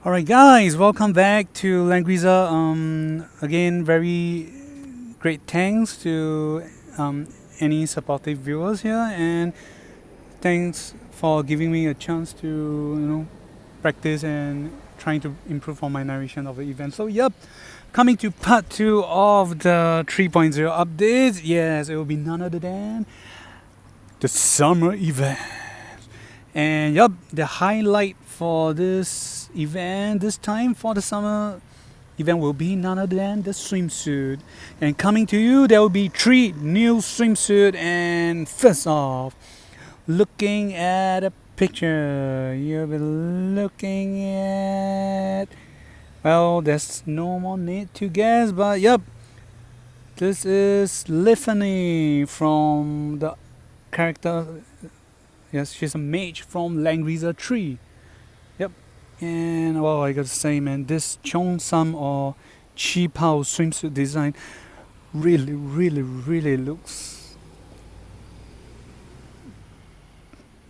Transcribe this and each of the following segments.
Alright guys, welcome back to Langrisser. Again, very great thanks to any supportive viewers here, and thanks for giving me a chance to practice and trying to improve on my narration of the event. So yep, coming to part 2 of the 3.0 updates. Yes, it will be none other than the summer event. And yep, the highlight for this event, this time for the summer event, will be none other than the swimsuit. And coming to you, there will be 3 new swimsuit. And first off, looking at a picture, you'll be looking at, well, there's no more need to guess, but yep, this is Liffany from the character. Yes, she's a mage from Langrisser 3. Yep. And well, I gotta say, man, this Cheongsam or Chi Pao swimsuit design really looks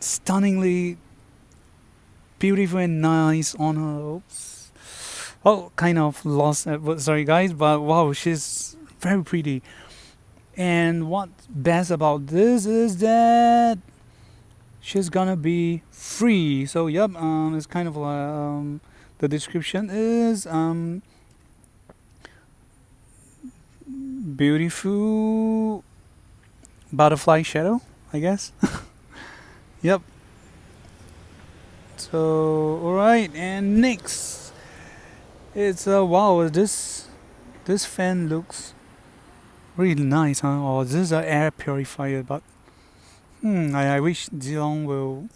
stunningly beautiful and nice on her. Oops. Oh, kind of lost at words, sorry guys, but wow, she's very pretty. And what's best about this is that she's gonna be free. So yep, it's kind of like the description is beautiful butterfly shadow, I guess. Yep. So alright, and next it's wow, this fan looks really nice, huh? Oh, this is an air purifier, but I wish Zilong will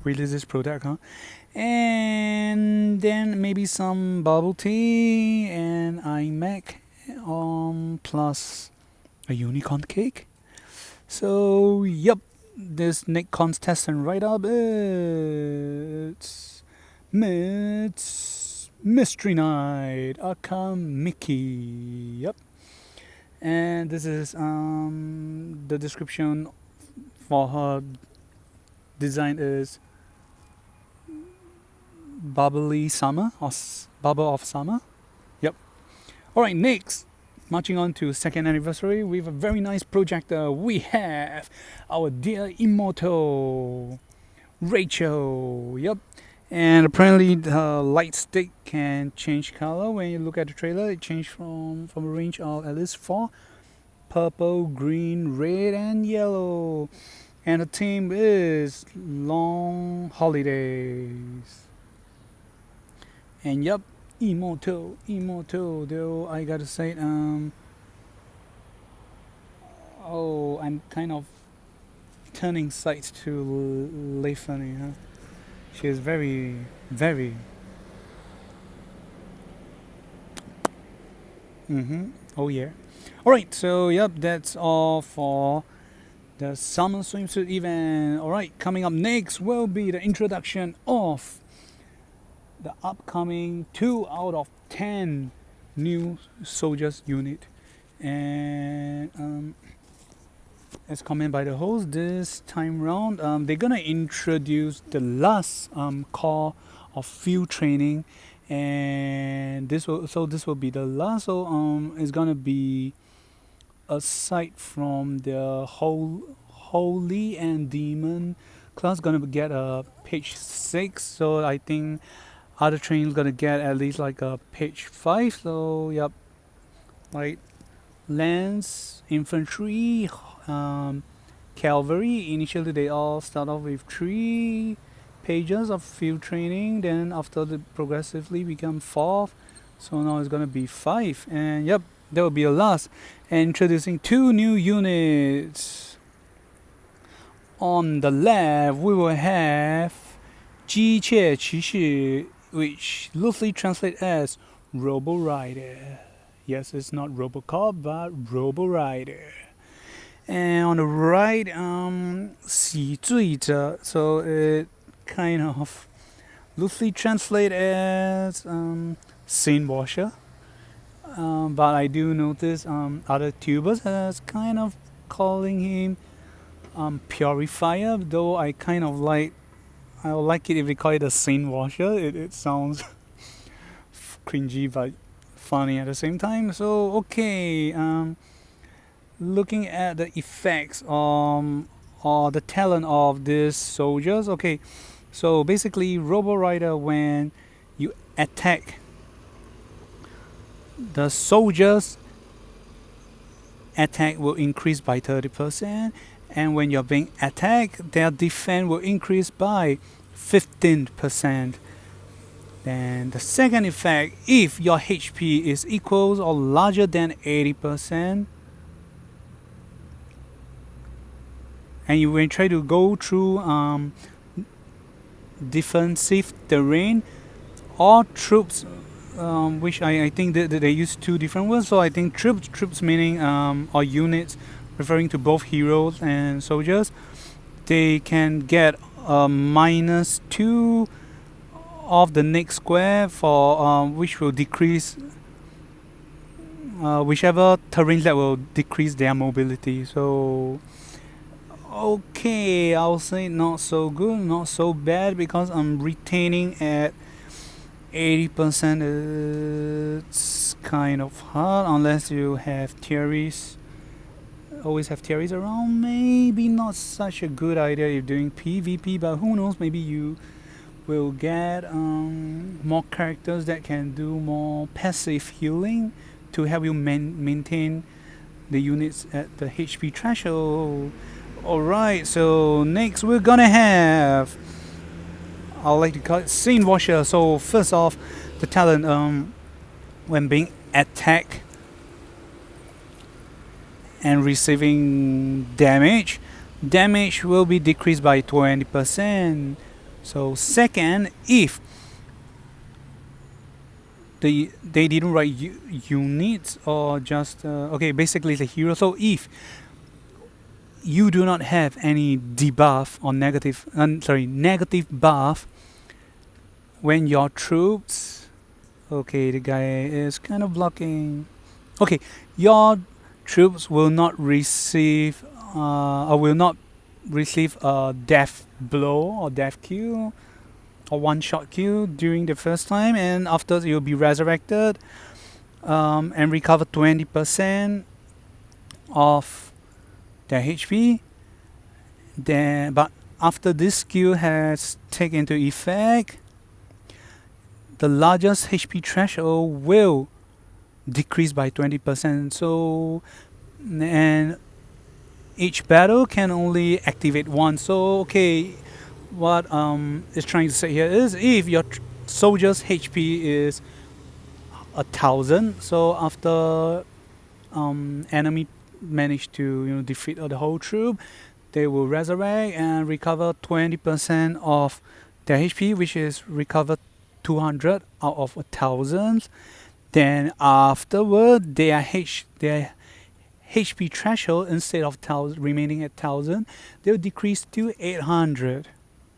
release this product, huh? And then maybe some bubble tea and iMac, plus a unicorn cake. So yep, this next contestant right up, it's Mystery Night Akamiki. Yep. And this is the description for her design is bubbly summer or bubble of summer. Yep. Alright, next, marching on to second anniversary with a very nice projector, we have our dear immortal Rachel. Yep. And apparently the light stick can change color. When you look at the trailer, it changed from a range of at least 4: purple, green, red, and yellow. And the theme is long holidays. And yep, immortal. Though I gotta say, oh, I'm kind of turning sights to Leifani, huh? She is very. Oh yeah. Alright, so yep, that's all for the summer swimsuit event. Alright, coming up next will be the introduction of the upcoming 2 out of 10 new soldiers unit. And as commented by the host, this time round, they're gonna introduce the last core of field training, and this will be the last. So it's gonna be aside from the holy and demon class, gonna get a page 6. So I think other training's gonna get at least like a page 5. So yep, like lance, infantry, cavalry. Initially they all start off with 3 pages of field training, then after the progressively become 4. So now it's gonna be 5, and yep, that will be a last. And introducing 2 new units. On the left we will have 机械骑士, which loosely translates as Robo Rider. Yes, it's not Robocop, but Robo Rider. And on the right, 洗罪者, so it kind of loosely translates as sin washer. But I do notice other tubers as kind of calling him purifier, though I would like it if we call it a sin washer. It sounds cringy but funny at the same time. So okay, looking at the effects or the talent of these soldiers. Okay, so basically, Robo Rider, when you attack the soldiers, attack will increase by 30%, and when you're being attacked, their defense will increase by 15%. Then the second effect, if your HP is equals or larger than 80%, and you will try to go through defensive terrain or troops, which I think that they use two different words. So I think troops meaning or units, referring to both heroes and soldiers. They can get a -2 of the next square for which will decrease whichever terrains that will decrease their mobility. So okay, I'll say not so good, not so bad, because I'm retaining at 80%. It's kind of hard unless you have theories. Always have theories around. Maybe not such a good idea if doing PvP, but who knows? Maybe you will get more characters that can do more passive healing to help you maintain the units at the HP threshold. Alright, so next we're gonna have, I like to call it Scene Washer. So first off, the talent, when being attacked and receiving damage will be decreased by 20%. So second, if they didn't write units or just okay, basically the hero. So if you do not have any debuff or negative buff when your troops, okay, the guy is kind of blocking. Okay, your troops will not receive a death blow or death kill or one-shot kill during the first time, and after you'll be resurrected and recover 20% of their HP. Then, but after this skill has taken into effect, the largest HP threshold will decrease by 20%. So, and each battle can only activate once. So, okay, what is trying to say here is if your soldier's HP is 1,000, so after enemy manage to defeat the whole troop, they will resurrect and recover 20% of their HP, which is recovered 200 out of 1,000. Then afterward, their HP threshold, instead of remaining at 1,000, they'll decrease to 800.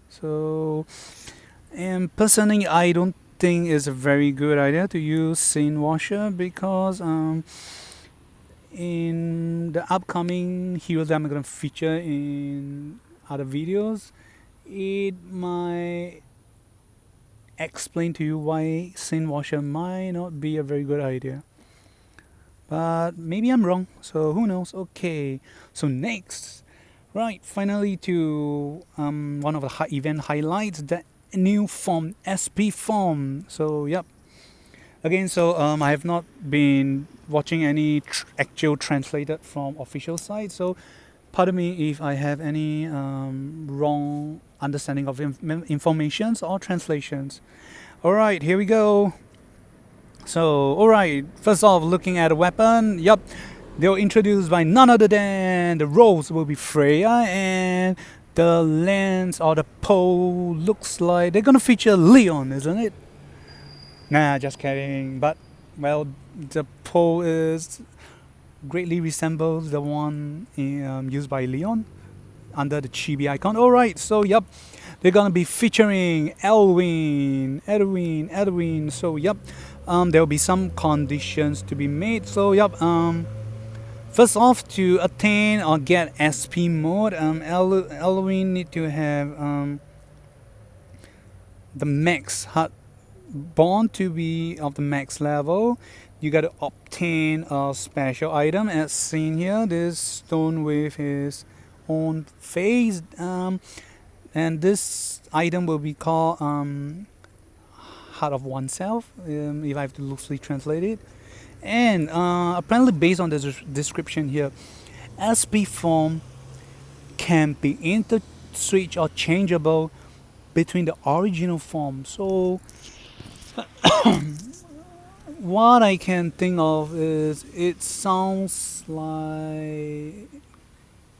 So, and personally, I don't think it's a very good idea to use Scene Washer, because in the upcoming heroes that I'm going to feature in other videos, it might explain to you why Scene Washer might not be a very good idea. But maybe I'm wrong, so who knows. Okay, so next, right, finally to one of the event highlights, the new form, SP form. So yep, again, so I have not been watching any actual translated from official site, so pardon me if I have any wrong understanding of informations or translations. Alright, here we go. So, alright, first off, looking at a weapon, yep, they were introduced by none other than the rose will be Freya, and the lens or the pole looks like they're gonna feature Leon, isn't it? Nah, just kidding. But, well, the pole is greatly resembles the one used by Leon under the chibi icon. Alright, so yep, they're gonna be featuring Edwin. So yep, there will be some conditions to be made. So yep, first off, to attain or get SP mode, Edwin need to have the max heart born to be of the max level, you got to obtain a special item as seen here. This stone with his own face, and this item will be called Heart of Oneself, if I have to loosely translate it. And apparently, based on the description here, SP form can be inter-switch or changeable between the original form. So what I can think of is it sounds like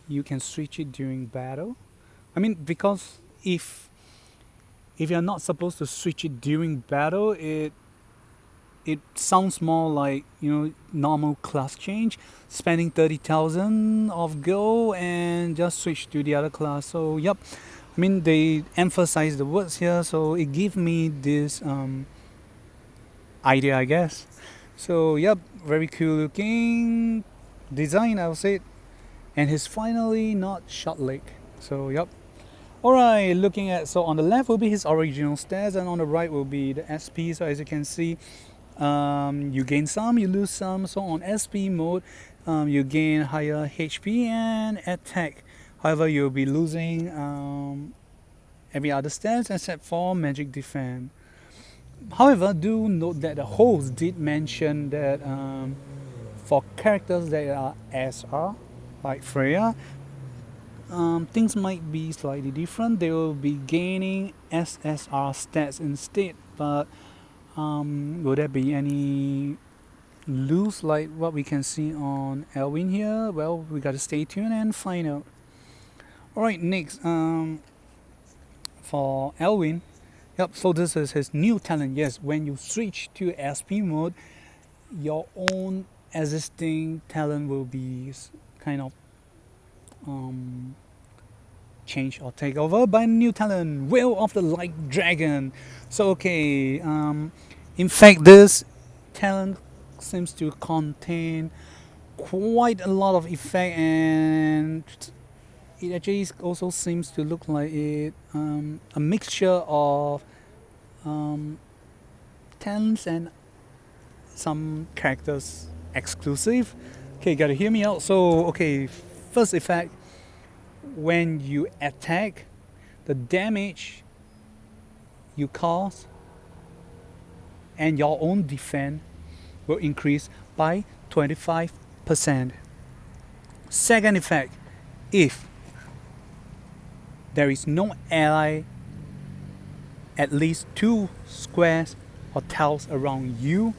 you can switch it during battle. I mean, because if you're not supposed to switch it during battle, it sounds more like normal class change, spending 30,000 of gold and just switch to the other class. So yep, I mean they emphasize the words here, so it gives me this idea, I guess. So yep, very cool looking design, I would say, and he's finally not short leg. So yep. Alright, looking at, so on the left will be his original stats and on the right will be the SP. So as you can see, you gain some, you lose some. So on SP mode, you gain higher HP and attack. However, you'll be losing every other stats except for magic defense. However, do note that the host did mention that for characters that are SR, like Freya, things might be slightly different. They will be gaining SSR stats instead, but will there be any lose like what we can see on Elwin here? Well, we gotta stay tuned and find out. Alright, next, for Elwin, yep, so this is his new talent. Yes, when you switch to SP mode, your own existing talent will be kind of change or take over by new talent, Will of the Light Dragon. So okay, in fact this talent seems to contain quite a lot of effect, and it actually also seems to look like it a mixture of talents and some characters exclusive. Okay, gotta hear me out. So okay, first effect, when you attack, the damage you cause and your own defense will increase by 25%. Second effect, if there is no ally at least 2 squares or tiles around you,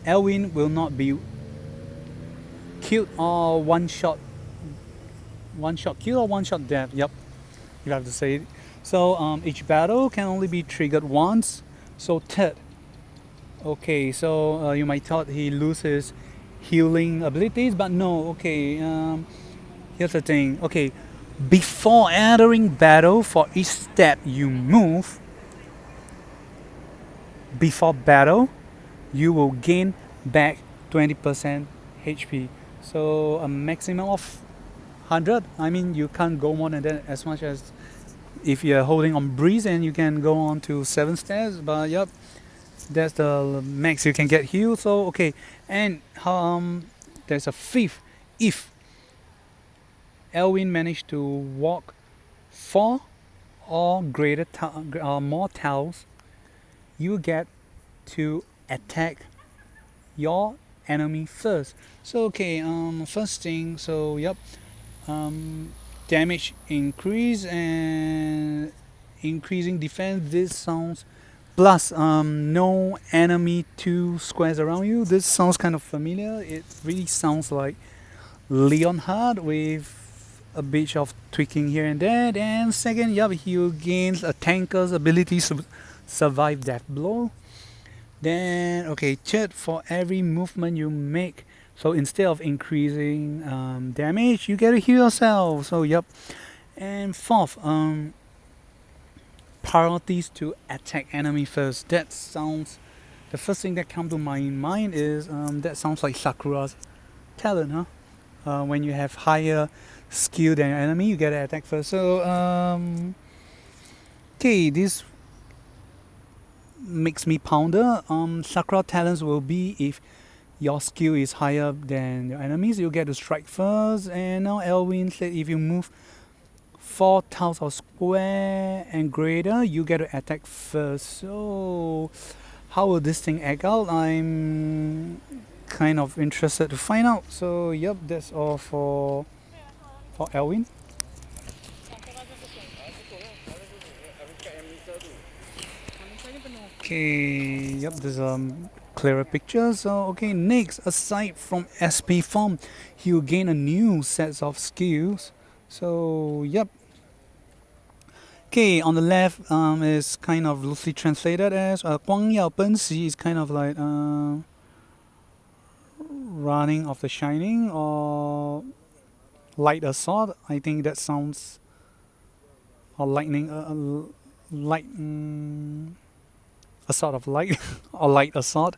Elwin will not be killed or one shot kill or one shot death. Yep, you have to say it. So each battle can only be triggered once. So third, okay, so you might thought he loses healing abilities, but no. Okay, here's the thing. Okay, before entering battle, for each step you move before battle, you will gain back 20% HP. So a maximum of 100. I mean, you can't go more than that, as much as if you're holding on breeze, and you can go on to 7 stairs. But yep, that's the max you can get healed. So okay, and there's a fifth. If Elwin managed to walk 4 or greater more tiles, you get to attack your enemy first. So okay, first thing. So yep, damage increase and increasing defense. This sounds plus no enemy 2 squares around you. This sounds kind of familiar. It really sounds like Leonhard with a bit of tweaking here and there. And second, yep, he gains a tanker's ability to survive death blow. Then okay, third, for every movement you make, so instead of increasing damage, you get to heal yourself. So yep. And fourth, priorities to attack enemy first. That sounds, the first thing that comes to my mind is that sounds like Sakura's talent, huh? When you have higher skill than your enemy, you get to attack first. So okay, this makes me ponder. Sakura talents will be if your skill is higher than your enemies, you get to strike first. And now Elwin said if you move 4 tiles or square and greater, you get to attack first. So how will this thing act out? I'm kind of interested to find out. So yep, that's all for Elwin. Okay, yep, there's clearer picture. So okay, next, aside from SP form, he'll gain a new set of skills. So yep. Okay, on the left is kind of loosely translated as 光耀奔袭 is kind of like running of the shining or light assault. I think that sounds or lightning light. A sort of light or light assault.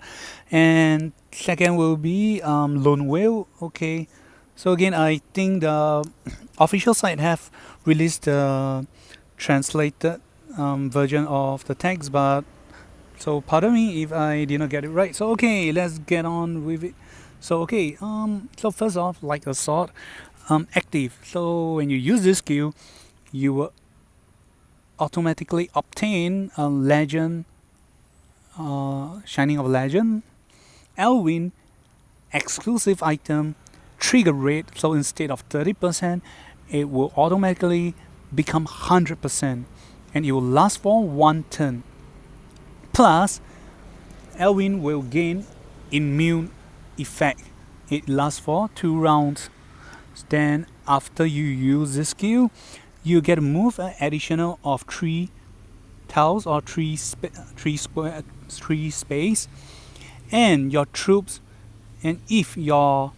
And second will be lone whale. Okay, so again, I think the official site have released the translated version of the text, but so pardon me if I did not get it right. So okay, let's get on with it. So okay, so first off, light assault, active. So when you use this skill, you will automatically obtain a legend, Shining of Legend, Elwin, exclusive item, trigger rate. So instead of 30%, it will automatically become 100%, and it will last for 1 turn. Plus, Elwin will gain immune effect. It lasts for 2 rounds. Then after you use this skill, you get to move an additional of 3 tiles or three space, and your troops, and if your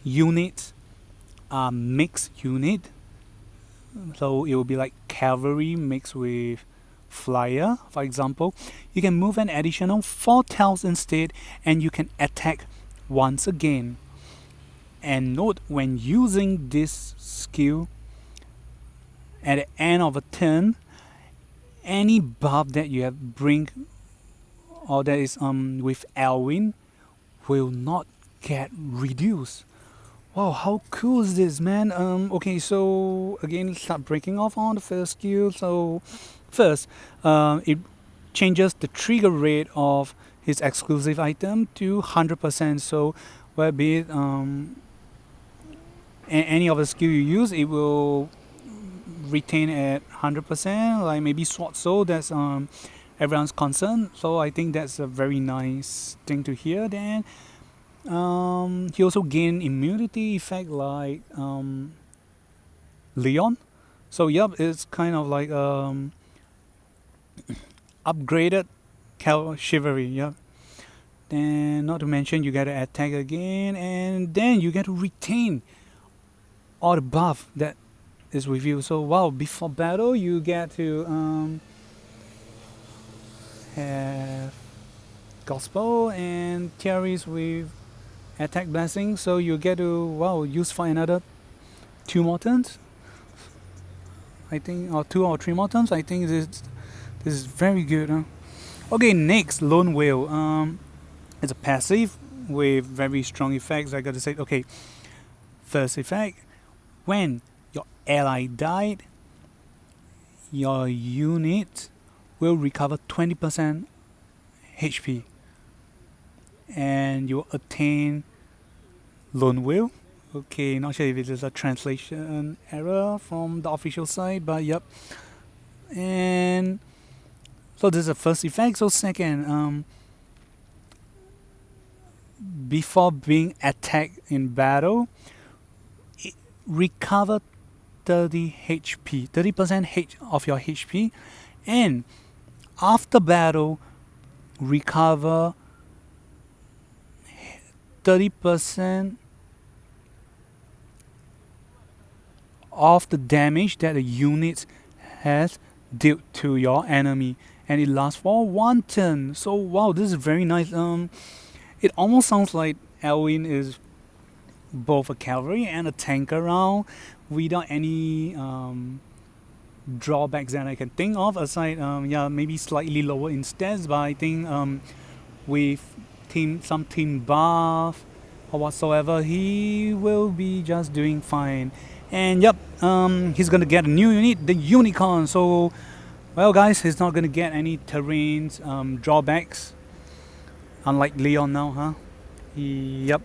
units are mixed unit, so it will be like cavalry mixed with flyer, for example, you can move an additional 4 tiles instead, and you can attack once again. And note, when using this skill at the end of a turn, any buff that you have bring or that is with Elwin will not get reduced. Wow, how cool is this, man? Okay, so again, start breaking off on the first skill. So first, it changes the trigger rate of his exclusive item to 100%. So where be it any of the skill you use, it will retain at 100%. Like maybe sword soul, that's everyone's concern. So I think that's a very nice thing to hear. Then he also gained immunity effect like Leon. So yep, it's kind of like upgraded chivalry. Yep. Then not to mention you get to attack again, and then you get to retain all the buff that is with you. So wow, before battle you get to have gospel and theories with attack blessing, so you get to use for another 2 more turns, I think, or 2 or 3 more turns. I think this is very good, huh? Okay, next, lone whale. It's a passive with very strong effects. I gotta say, okay, first effect, when your ally died, your unit will recover 20% HP, and you attain lone whale. Okay, not sure if it is a translation error from the official site, but yep. And so this is the first effect. So second, before being attacked in battle, it recover 30% of your HP, and after battle recover 30% of the damage that the unit has dealt to your enemy, and it lasts for 1 turn. So wow, this is very nice. It almost sounds like Elwin is both a cavalry and a tank around without any drawbacks that I can think of. Aside, yeah, maybe slightly lower in stats, but I think with some team buff or whatsoever, he will be just doing fine. And yep, he's gonna get a new unit, the Unicorn. So, well, guys, he's not gonna get any terrains drawbacks, unlike Leon now, huh? Yep.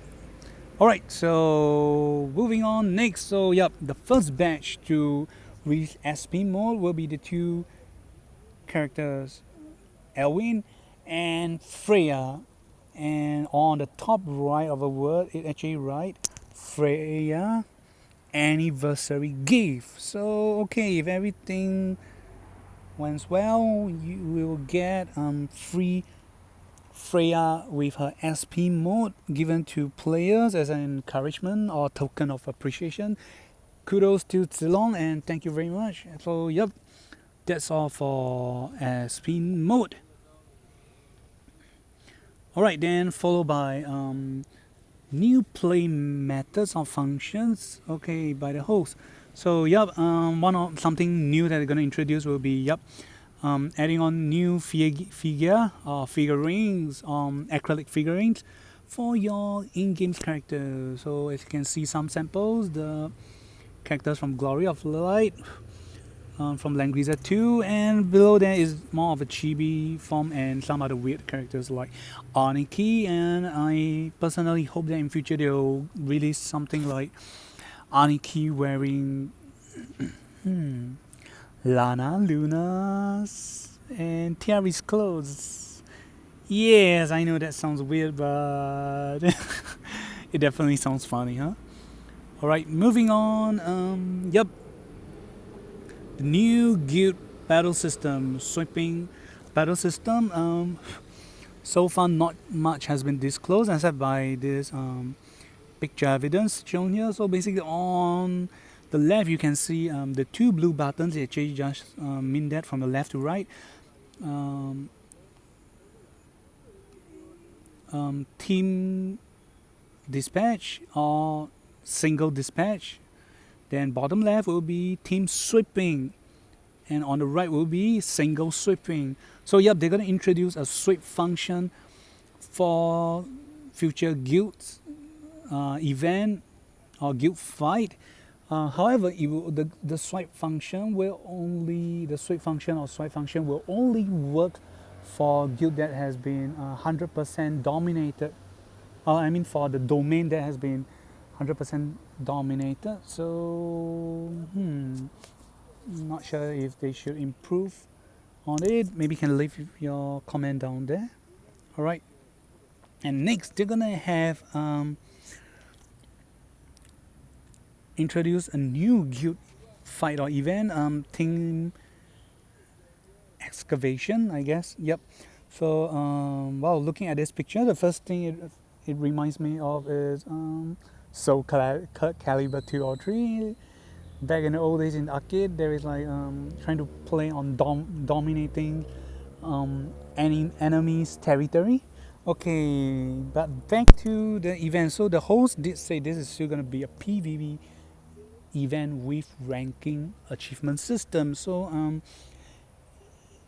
All right, so moving on next. So, yep, the first batch to reach SP mode will be the two characters, Elwin and Freya. And on the top right of the word, it actually write Freya anniversary gift. So, okay, if everything went well, you will get free Freya with her SP mode given to players as an encouragement or token of appreciation. Kudos to Zilong and thank you very much. So, yep, that's all for SP mode. Alright, then followed by new play methods or functions, okay, by the host. So, yep, something new that they're going to introduce will be, yep, adding on new figurines, acrylic figurines for your in-game characters. So as you can see some samples, the characters from Glory of Light, from Langrisser 2, and below there is more of a chibi form and some other weird characters like Aniki, and I personally hope that in future they'll release something like Aniki wearing Lana Luna's and Tiari's clothes. Yes, I know that sounds weird, but it definitely sounds funny, huh? Alright, moving on. Yep. The new guild battle system, sweeping battle system. So far, not much has been disclosed except by this picture evidence shown here. So basically, on the left, you can see the two blue buttons. They actually just mean that from the left to right. Team dispatch or single dispatch. Then bottom left will be team sweeping, and on the right will be single sweeping. So yep, they're gonna introduce a sweep function for future guilds event or guild fight. However, the swipe function will only work for guild that has been 100% dominated. I mean for the domain that has been 100% dominated. So, not sure if they should improve on it. Maybe you can leave your comment down there. All right. And next, they're gonna have introduce a new guild fight or event. Team excavation, I guess. Yep. So, while looking at this picture, the first thing it reminds me of is Soul Calibur 2 or 3. Back in the old days in the arcade, there is like trying to play on dominating any enemy's territory. Okay, but back to the event. So the host did say this is still gonna be a PvP event with ranking achievement system. So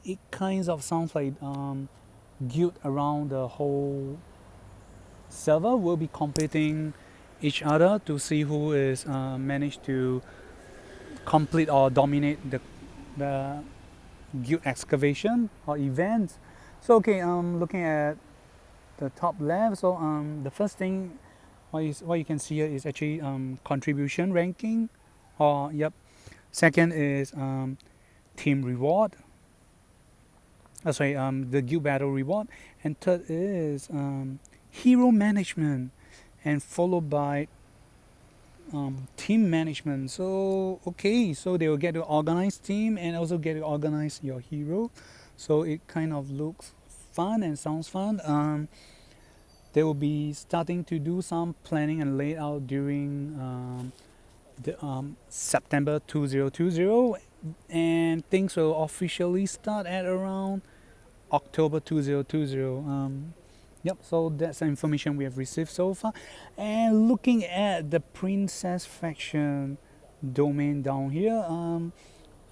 it kind of sounds like guild around the whole server will be competing each other to see who is managed to complete or dominate the guild excavation or events. So okay, looking at the top left, so the first thing what you can see here is actually contribution ranking, or yep. Second is team reward. Sorry, the guild battle reward, and third is hero management, and followed by team management. So okay, so they will get to organize team and also get to organize your hero. So it kind of looks fun and sounds fun. They will be starting to do some planning and layout during the September 2020, and things will officially start at around October 2020. Yep, so that's the information we have received so far. And looking at the princess faction domain down here,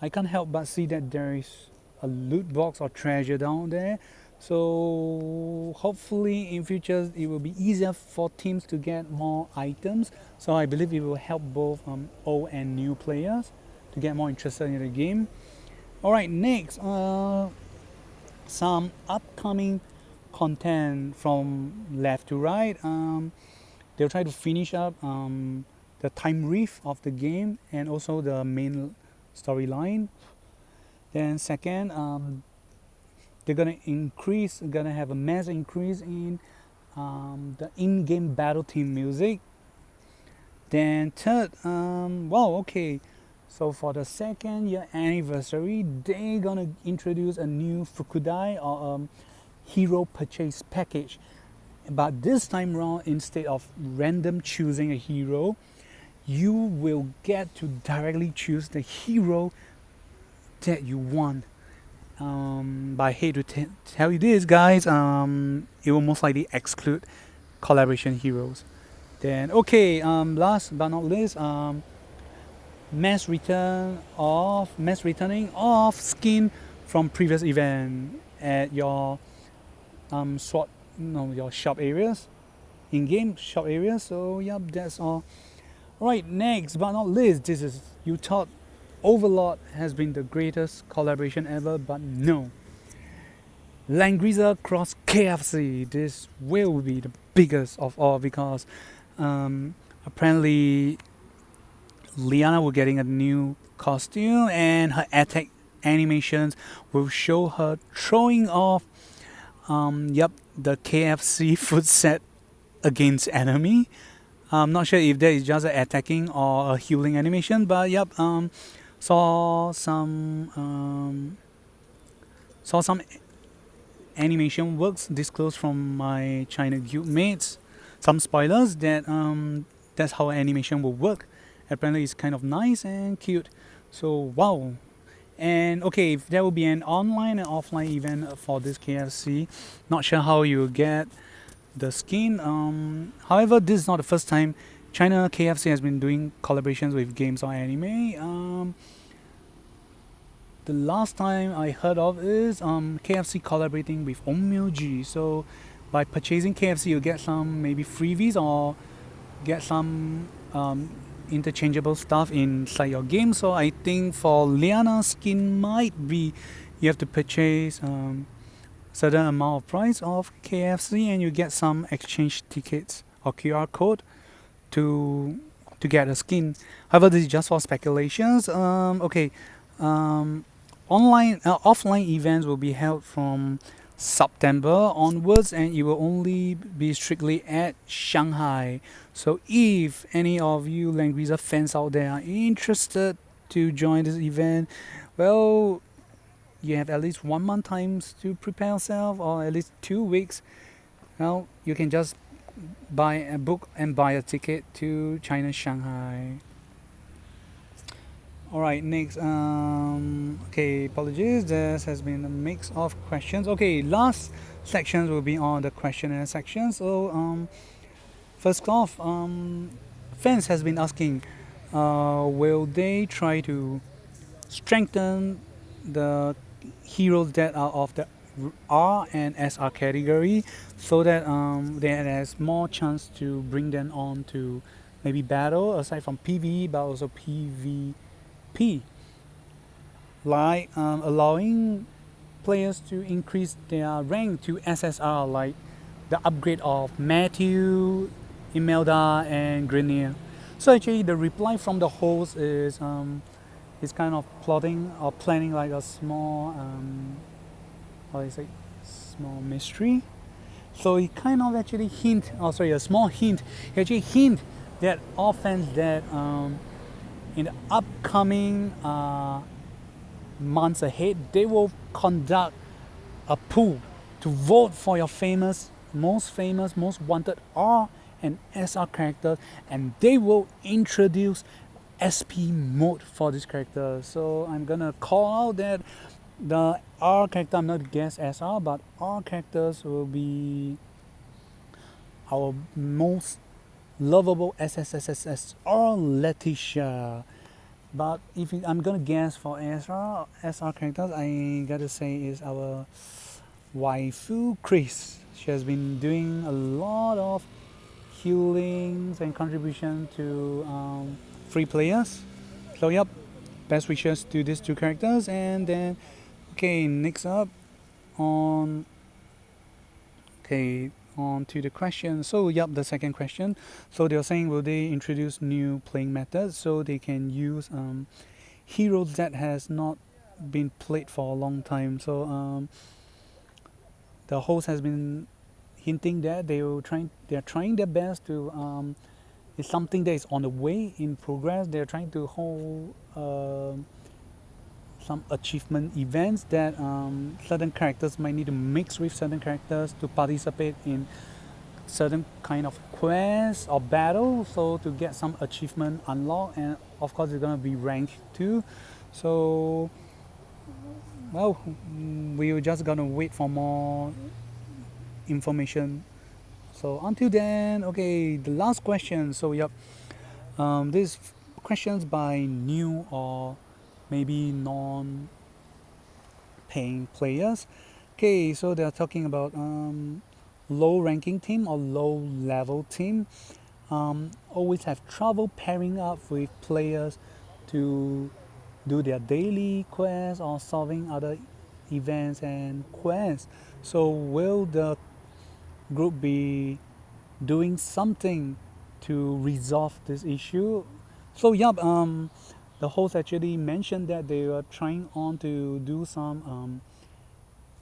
I can't help but see that there is a loot box or treasure down there. So hopefully in future it will be easier for teams to get more items. So I believe it will help both old and new players to get more interested in the game. All right, next, some upcoming content from left to right. They'll try to finish up the time rift of the game and also the main storyline. Then second, gonna have a mass increase in the in-game battle theme music. Then third, wow, okay. So for the second year anniversary, they're gonna introduce a new Fukudai or hero purchase package. But this time around, instead of random choosing a hero, you will get to directly choose the hero that you want. But I hate to tell you this, guys. It will most likely exclude collaboration heroes. Then okay, last but not least, mass returning of skin from previous event at your sword, no, your shop areas, in-game shop areas. So yep, that's all. Right, next but not least, this is, you thought Overlord has been the greatest collaboration ever, but no. Langrisser cross KFC. This will be the biggest of all because apparently Liana will getting a new costume and her attack animations will show her throwing off the KFC food set against enemy. I'm not sure if that is just a attacking or a healing animation, but saw some animation works disclosed from my China guild mates. Some spoilers that that's how animation will work. Apparently, it's kind of nice and cute. So wow. And okay, if there will be an online and offline event for this KFC, not sure how you get the skin. However, this is not the first time China KFC has been doing collaborations with games or anime. The last time I heard of is KFC collaborating with Onmyoji. So by purchasing KFC, you get some maybe freebies or get some interchangeable stuff inside your game. So I think for Liana skin might be you have to purchase certain amount of price of KFC and you get some exchange tickets or QR code to get a skin. However, this is just for speculations. Okay, offline events will be held from September onwards, and it will only be strictly at Shanghai. So, if any of you Langrisser fans out there are interested to join this event, well, you have at least 1 month time to prepare yourself, or at least 2 weeks. Well, you can just buy a book and buy a ticket to China Shanghai. All right, next. Okay, apologies. This has been a mix of questions. Okay, last sections will be on the questionnaire section. So, first off, fans has been asking, will they try to strengthen the heroes that are of the R and SR category, so that there has more chance to bring them on to maybe battle aside from PvE, but also PvP, like allowing players to increase their rank to SSR, like the upgrade of Matthew, Imelda, and Grenier. So actually, the reply from the host is he's kind of plotting or planning like a small how do you say, small mystery. So he kind of actually hint, oh sorry, a small hint. He actually hint that all fans that in the upcoming months ahead, they will conduct a poll to vote for your most wanted R and SR characters, and they will introduce SP mode for this character. So I'm gonna call out that the R character, I'm not guess SR, but R characters will be our most lovable SSSSR Letitia. But if I'm gonna guess for SR characters, I gotta say is our waifu Chris. She has been doing a lot of healings and contribution to free players. So yep, best wishes to these two characters. And then okay, next up on okay on to the question. So yep, the second question. So they're saying will they introduce new playing methods so they can use heroes that has not been played for a long time. So the host has been hinting that they're trying their best to it's something that is on the way in progress. They're trying to hold some achievement events that certain characters might need to mix with certain characters to participate in certain kind of quests or battles, so to get some achievement unlocked, and of course it's gonna be ranked too. So well, we're just gonna wait for more information. So until then, okay, the last question. So yep, this questions by new or maybe non-paying players. Okay, so they're talking about low ranking team or low level team always have trouble pairing up with players to do their daily quests or solving other events and quests. So will the group be doing something to resolve this issue? So yep, the host actually mentioned that they were trying on to do some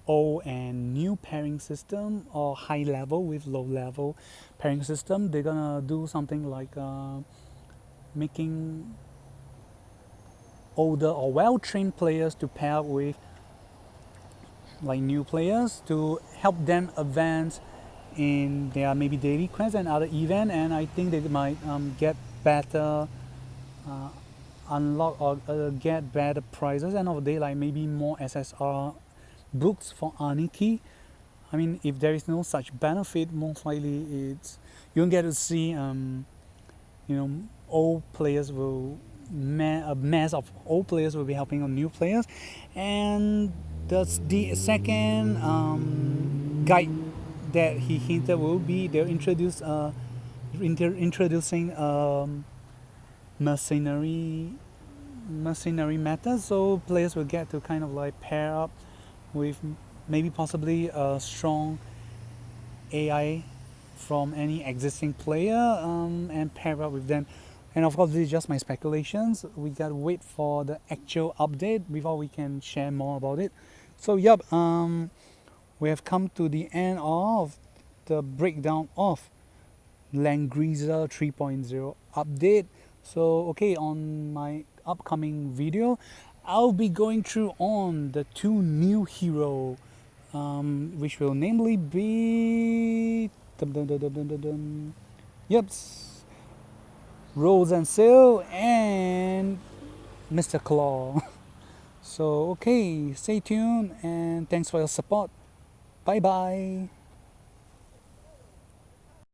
old and new pairing system or high level with low level pairing system. They're gonna do something like making older or well trained players to pair with like new players to help them advance in their maybe daily quests and other event, and I think they might get better uh, unlock or get better prizes end of the day, like maybe more SSR books for Aniki. I mean, if there is no such benefit, most likely it's you don't get to see old players will a mass of old players will be helping on new players, and the second guide that he hinted will be they'll introduce introducing mercenary mercenary methods, so players will get to kind of like pair up with maybe possibly a strong AI from any existing player and pair up with them. And of course, this is just my speculations. We gotta wait for the actual update before we can share more about it. So, yep, we have come to the end of the breakdown of Langrisser 3.0 update. So, okay, on my upcoming video, I'll be going through on the two new hero, which will namely be dum, dum, dum, dum, dum, dum, dum. Yep, Rose and Sil and Mr. Claw. So okay, stay tuned and thanks for your support. Bye bye.